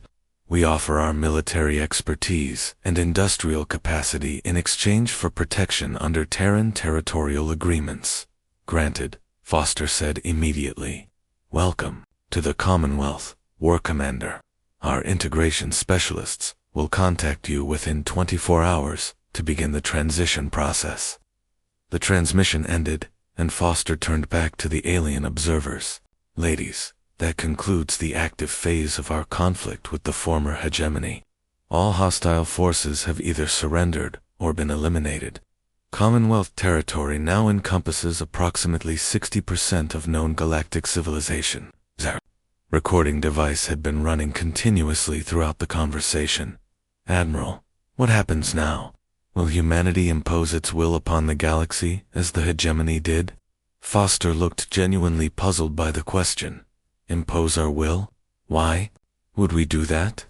We offer our military expertise and industrial capacity in exchange for protection under Terran territorial agreements. Granted, Foster said immediately. Welcome to the Commonwealth, War Commander. Our integration specialists will contact you within 24 hours to begin the transition process. The transmission ended, and Foster turned back to the alien observers. Ladies, that concludes the active phase of our conflict with the former hegemony. All hostile forces have either surrendered or been eliminated. Commonwealth territory now encompasses approximately 60% of known galactic civilization. Recording device had been running continuously throughout the conversation. Admiral, what happens now? Will humanity impose its will upon the galaxy as the hegemony did? Foster looked genuinely puzzled by the question. Impose our will? Why would we do that?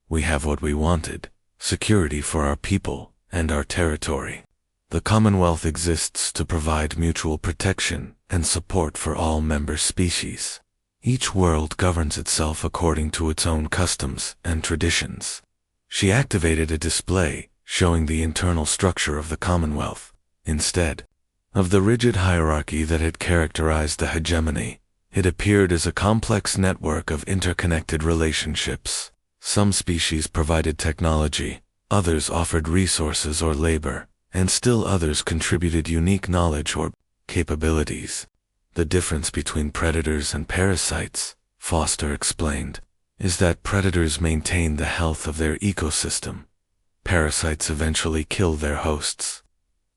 We have what we wanted, security for our people and our territory. The Commonwealth exists to provide mutual protection and support for all member species. Each world governs itself according to its own customs and traditions. She activated a display showing the internal structure of the Commonwealth. Instead of the rigid hierarchy that had characterized the hegemony, it appeared as a complex network of interconnected relationships. Some species provided technology, others offered resources or labor, and still others contributed unique knowledge or capabilities. The difference between predators and parasites, Foster explained, is that predators maintain the health of their ecosystem. Parasites eventually kill their hosts.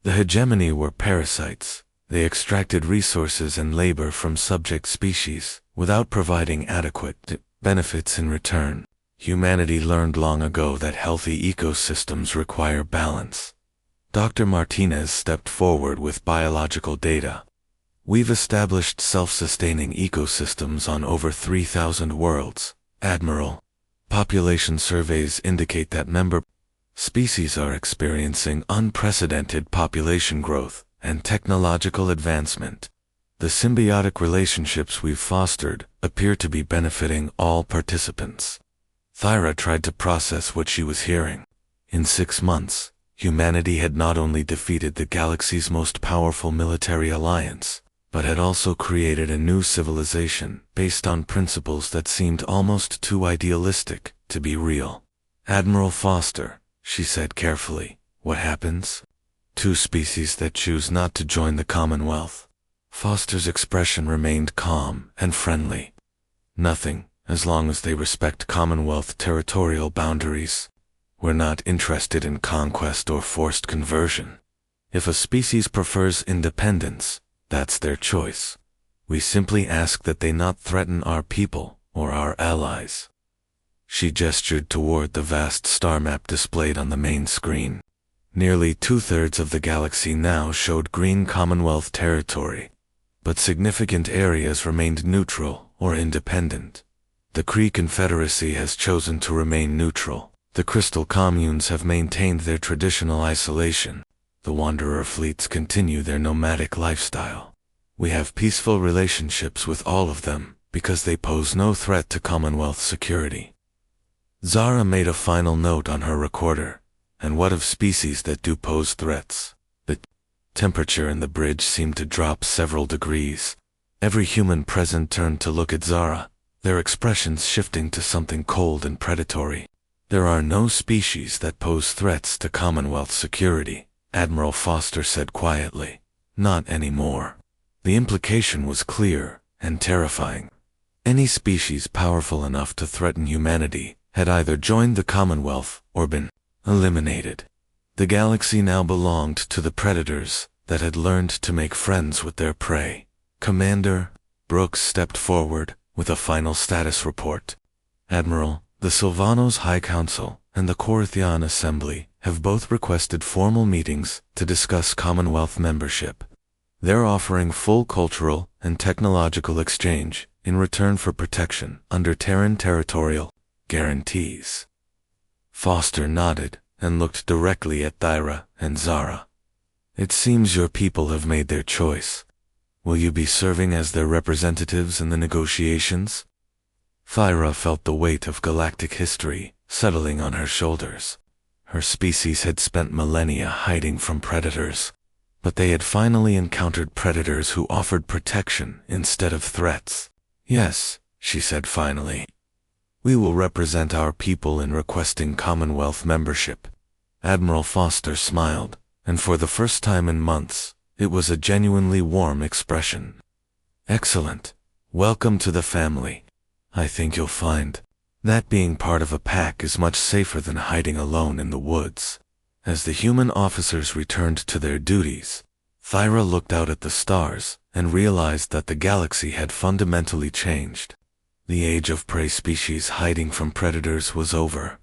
The hegemony were parasites. They extracted resources and labor from subject species without providing adequate benefits in return. Humanity learned long ago that healthy ecosystems require balance. Dr. Martinez stepped forward with biological data. We've established self-sustaining ecosystems on over 3,000 worlds, Admiral. Population surveys indicate that member species are experiencing unprecedented population growth and technological advancement. The symbiotic relationships we've fostered appear to be benefiting all participants. Thyra tried to process what she was hearing. In 6 months, humanity had not only defeated the galaxy's most powerful military alliance, but had also created a new civilization based on principles that seemed almost too idealistic to be real. Admiral Foster, she said carefully, what happens? 2 species that choose not to join the Commonwealth. Foster's expression remained calm and friendly. Nothing, as long as they respect Commonwealth territorial boundaries. We're not interested in conquest or forced conversion. If a species prefers independence, that's their choice. We simply ask that they not threaten our people or our allies. She gestured toward the vast star map displayed on the main screen. Nearly 2/3 of the galaxy now showed green Commonwealth territory, but significant areas remained neutral or independent. The Kree Confederacy has chosen to remain neutral. The Crystal Communes have maintained their traditional isolation. The Wanderer fleets continue their nomadic lifestyle. We have peaceful relationships with all of them because they pose no threat to Commonwealth security. Zara made a final note on her recorder. And what of species that do pose threats? The temperature in the bridge seemed to drop several degrees. Every human present turned to look at Zara, their expressions shifting to something cold and predatory. There are no species that pose threats to Commonwealth security, Admiral Foster said quietly. Not anymore. The implication was clear and terrifying. Any species powerful enough to threaten humanity had either joined the Commonwealth or been eliminated. The galaxy now belonged to the predators that had learned to make friends with their prey. Commander Brooks stepped forward with a final status report. Admiral, The Sylvanos High Council and the Corinthian Assembly have both requested formal meetings to discuss Commonwealth membership. They're offering full cultural and technological exchange in return for protection under Terran territorial guarantees. Foster nodded and looked directly at Thyra and Zara. It seems your people have made their choice. Will you be serving as their representatives in the negotiations? Thyra felt the weight of galactic history settling on her shoulders. Her species had spent millennia hiding from predators, but they had finally encountered predators who offered protection instead of threats. Yes, she said finally. We will represent our people in requesting Commonwealth membership. Admiral Foster smiled, and for the first time in months, it was a genuinely warm expression. Excellent. Welcome to the family. I think you'll find that being part of a pack is much safer than hiding alone in the woods. As the human officers returned to their duties, Thyra looked out at the stars and realized that the galaxy had fundamentally changed. The age of prey species hiding from predators was over.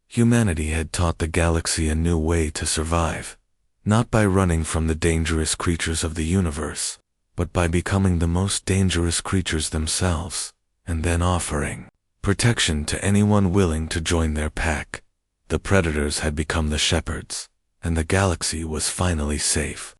Humanity had taught the galaxy a new way to survive, not by running from the dangerous creatures of the universe, but by becoming the most dangerous creatures themselves, and then offering protection to anyone willing to join their pack. The predators had become the shepherds, and the galaxy was finally safe.